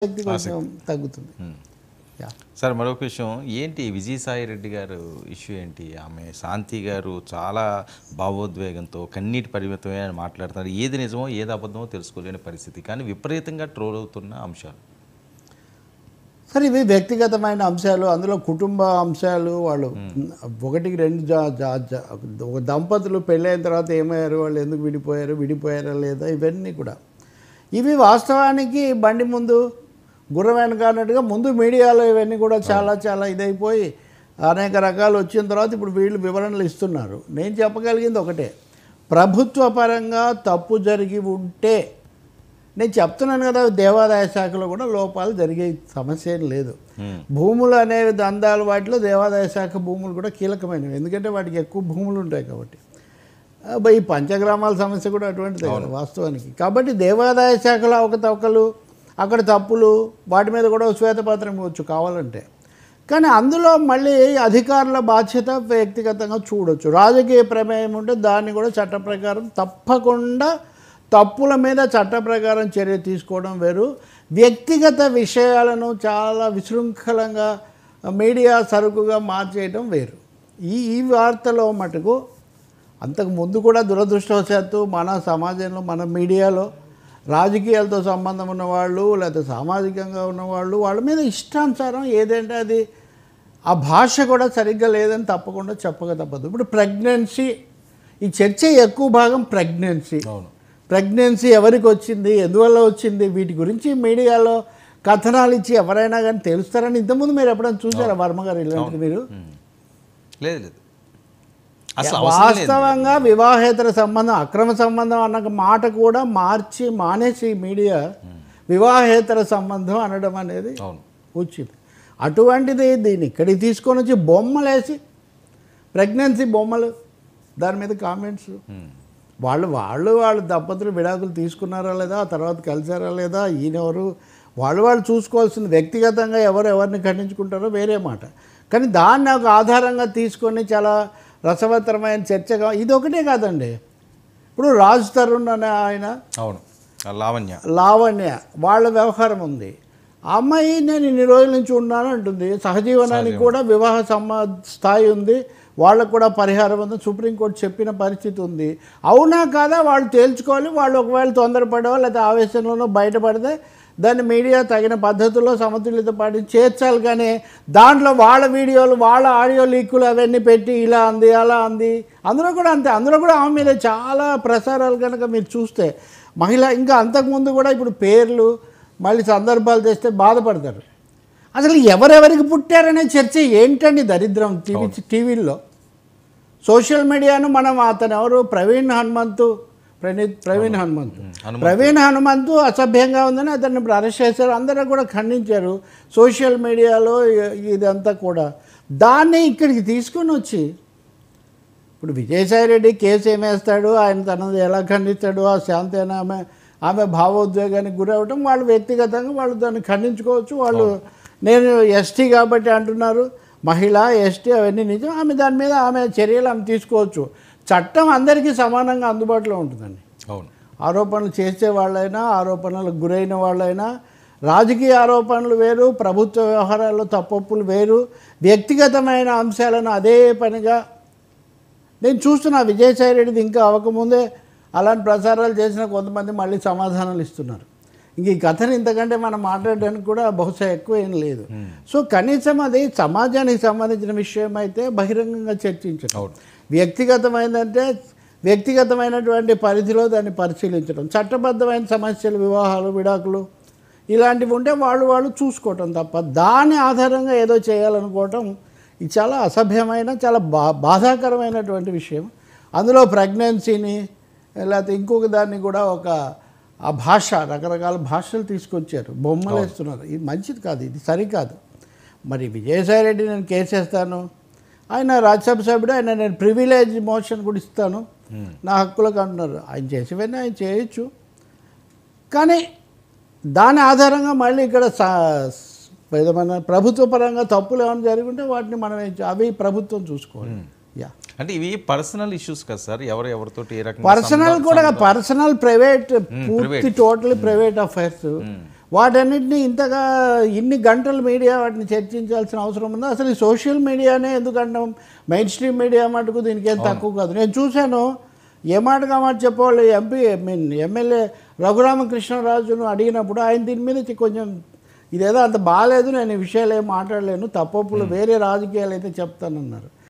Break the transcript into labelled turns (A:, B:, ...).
A: శక్తి కొంచెం తగ్గుతుంది.
B: సార్ మరొక విషయం ఏంటి విజయసాయి రెడ్డి గారు ఇష్యూ ఏంటి? ఆమె శాంతి గారు చాలా భావోద్వేగంతో కన్నీటి పరిమితమే అని మాట్లాడుతున్నారు. ఏది నిజమో ఏది అబద్ధమో తెలుసుకోలేని పరిస్థితి, కానీ విపరీతంగా ట్రోల్ అవుతున్న అంశాలు.
A: సరే, ఇవి వ్యక్తిగతమైన అంశాలు, అందులో కుటుంబ అంశాలు. వాళ్ళు ఒకటికి రెండు దంపతులు పెళ్ళైన తర్వాత ఏమయ్యారు, వాళ్ళు ఎందుకు విడిపోయారా లేదా, ఇవన్నీ కూడా ఇవి వాస్తవానికి బండి ముందు గుర్రం వెనక అన్నట్టుగా ముందు మీడియాలో ఇవన్నీ కూడా చాలా ఇదైపోయి అనేక రకాలు వచ్చిన తర్వాత ఇప్పుడు వీళ్ళు వివరణలు ఇస్తున్నారు. నేను చెప్పగలిగింది ఒకటే, ప్రభుత్వ పరంగా తప్పు జరిగి ఉంటే నేను చెప్తున్నాను కదా, దేవాదాయ శాఖలో కూడా లోపాలు జరిగే సమస్య ఏం లేదు. భూములు అనేవి దందాలు, వాటిలో దేవాదాయ శాఖ భూములు కూడా కీలకమైనవి, ఎందుకంటే వాటికి ఎక్కువ భూములు ఉంటాయి కాబట్టి. ఈ పంచగ్రామాల సమస్య కూడా అటువంటిదే వాస్తవానికి. కాబట్టి దేవాదాయ శాఖలో అవకతవకలు, అక్కడ తప్పులు, వాటి మీద కూడా శ్వేతపత్రం ఇవ్వచ్చు కావాలంటే. కానీ అందులో మళ్ళీ అధికారుల బాధ్యత వ్యక్తిగతంగా చూడొచ్చు. రాజకీయ ప్రమేయం ఉంటే దాన్ని కూడా చట్ట ప్రకారం తప్పకుండా తప్పుల మీద చట్ట ప్రకారం చర్య తీసుకోవడం వేరు. వ్యక్తిగత విషయాలను చాలా విశృంఖలంగా మీడియా సరుకుగా మార్చేయడం వేరు. ఈ వార్తలో మటుకు అంతకు ముందు కూడా దురదృష్టవశాత్తు మన సమాజంలో, మన మీడియాలో రాజకీయాలతో సంబంధం ఉన్నవాళ్ళు లేకపోతే సామాజికంగా ఉన్నవాళ్ళు వాళ్ళ మీద ఇష్టానుసారం ఏదంటే అది, ఆ భాష కూడా సరిగ్గా లేదని తప్పకుండా చెప్పక తప్పదు. ఇప్పుడు ప్రెగ్నెన్సీ, ఈ చర్చ ఎక్కువ భాగం ప్రెగ్నెన్సీ ఎవరికి వచ్చింది, ఎందువల్ల వచ్చింది, వీటి గురించి మీడియాలో కథనాలు ఇచ్చి ఎవరైనా కానీ తెలుస్తారని ఇంతకుముందు మీరు ఎప్పుడైనా చూసారా వర్మగారు ఇలాంటిది? మీరు
B: లేదు.
A: వాస్తవంగా వివాహేతర సంబంధం, అక్రమ సంబంధం అన్న మాట కూడా మానేసి మీడియా వివాహేతర సంబంధం అనడం అనేది వచ్చింది. అటువంటిది దీన్ని ఇక్కడికి తీసుకొని వచ్చి బొమ్మలేసి, ప్రెగ్నెన్సీ బొమ్మలు, దాని మీద కామెంట్స్. వాళ్ళు దంపతులు విడాకులు తీసుకున్నారా లేదా, ఆ తర్వాత కలిసారా లేదా, ఈయనెవరు, వాళ్ళు చూసుకోవాల్సింది. వ్యక్తిగతంగా ఎవరిని ఖండించుకుంటారో వేరే మాట, కానీ దాన్ని ఒక ఆధారంగా తీసుకొని చాలా రసవత్తరమైన చర్చగా. ఇది ఒకటే కాదండి, ఇప్పుడు రాజ్ తరుణ్ అనే ఆయన, లావణ్య వాళ్ళ వ్యవహారం ఉంది. ఆ అమ్మాయి నేను ఇన్ని రోజుల నుంచి ఉన్నాను అంటుంది. సహజీవనానికి కూడా వివాహ స్థాయి ఉంది, వాళ్ళకు కూడా పరిహారం ఉంది, సుప్రీంకోర్టు చెప్పిన పరిస్థితి ఉంది. అవునా కాదా వాళ్ళు తేల్చుకోవాలి. వాళ్ళు ఒకవేళ తొందరపడో లేదా ఆవేశంలోనో బయటపడితే దాన్ని మీడియా తగిన పద్ధతుల్లో సమతుల్యత పాటించి చేర్చాలి. కానీ దాంట్లో వాళ్ళ వీడియోలు, వాళ్ళ ఆడియో లీకులు అవన్నీ పెట్టి ఇలా అంది అలా అంది, అందులో కూడా అంతే. అందులో కూడా ఆమె మీద చాలా ప్రసారాలు కనుక మీరు చూస్తే మహిళ, ఇంకా అంతకుముందు కూడా ఇప్పుడు పేర్లు మళ్ళీ సందర్భాలు తెస్తే బాధపడతారు. అసలు ఎవరెవరికి పుట్టారనే చర్చ ఏంటండి దరిద్రం టీవీల్లో. సోషల్ మీడియాను మనం, అతను ఎవరు, ప్రవీణ్ హనుమంతు అసభ్యంగా ఉందని అతన్ని ఇప్పుడు అరెస్ట్ చేశారు. అందరూ కూడా ఖండించారు సోషల్ మీడియాలో ఇదంతా కూడా. దాన్ని ఇక్కడికి తీసుకొని వచ్చి ఇప్పుడు విజయసాయి రెడ్డి కేసు ఏమేస్తాడు, ఆయన తనది ఎలా ఖండిస్తాడు, ఆ శాంతి అని ఆమె భావోద్వేగానికి గురవటం, వాళ్ళు వ్యక్తిగతంగా వాళ్ళు దాన్ని ఖండించుకోవచ్చు. వాళ్ళు నేను ఎస్టీ కాబట్టి అంటున్నారు, మహిళ ఎస్టీ అవన్నీ నిజం. ఆమె దాని మీద ఆమె చర్యలు ఆమె తీసుకోవచ్చు. చట్టం అందరికీ సమానంగా అందుబాటులో ఉంటుందండి. ఆరోపణలు చేసే వాళ్ళైనా, ఆరోపణలకు గురైన వాళ్ళైనా, రాజకీయ ఆరోపణలు వేరు, ప్రభుత్వ వ్యవహారాల్లో తప్పొప్పులు వేరు, వ్యక్తిగతమైన అంశాలను అదే పనిగా నేను చూస్తున్నా. విజయసాయి రెడ్డిది ఇంకా అవ్వకముందే అలాంటి ప్రసారాలు చేసిన కొంతమంది మళ్ళీ సమాధానాలు ఇస్తున్నారు. ఇంక ఈ కథను ఇంతకంటే మనం మాట్లాడడానికి కూడా బహుశా ఎక్కువ ఏం లేదు. సో కనీసం అది సమాజానికి సంబంధించిన విషయం అయితే బహిరంగంగా చర్చించడం, వ్యక్తిగతమైందంటే వ్యక్తిగతమైనటువంటి పరిధిలో దాన్ని పరిశీలించడం, చట్టబద్ధమైన సమస్యలు, వివాహాలు, విడాకులు ఇలాంటివి ఉంటే వాళ్ళు చూసుకోవటం తప్ప దాని ఆధారంగా ఏదో చేయాలనుకోవటం ఇది చాలా అసభ్యమైన, చాలా బాధాకరమైనటువంటి విషయం. అందులో ప్రెగ్నెన్సీని లేకపోతే ఇంకొక దాన్ని కూడా ఆ భాష, రకరకాల భాషలు తీసుకొచ్చారు, బొమ్మలు వేస్తున్నారు. ఇది మంచిది కాదు, ఇది సరికాదు. మరి విజయసాయి రెడ్డి నేను కేసు వేస్తాను, ఆయన రాజ్యసభ సభ్యుడు, ఆయన నేను ప్రివిలేజ్ మోషన్ కూడా ఇస్తాను నా హక్కులకు అంటున్నారు. ఆయన చేసేవన్నీ ఆయన చేయొచ్చు, కానీ దాని ఆధారంగా మళ్ళీ ఇక్కడ ఏదైనా ప్రభుత్వ పరంగా తప్పులు ఏమైనా జరుగుంటే వాటిని మనం అవి ప్రభుత్వం చూసుకోవాలి.
B: అంటే ఇవి పర్సనల్ ఇష్యూస్ కదా సార్, ఎవరితో ఏ రకంగా
A: పర్సనల్ కూడా, పర్సనల్ ప్రైవేట్, పూర్తి టోటలీ ప్రైవేట్ అఫైర్స్. వాటన్నిటిని ఇంతగా ఇన్ని గంటలు మీడియా వాటిని చర్చించాల్సిన అవసరం ఉందా? అసలు ఈ సోషల్ మీడియానే ఎందుకంటాం? మెయిన్ స్ట్రీమ్ మీడియా మటుకు దీనికి ఏం తక్కువ కాదు. నేను చూశాను, ఏ మాటగా మాట చెప్పేవాళ్ళు ఎమ్మెల్యే రఘురామకృష్ణరాజును అడిగినప్పుడు ఆయన దీని మీద కొంచెం ఇదేదో అంత బాగాలేదు, నేను ఈ విషయాలు ఏం మాట్లాడలేను, తప్పులు వేరే రాజకీయాలు అయితే చెప్తానన్నారు.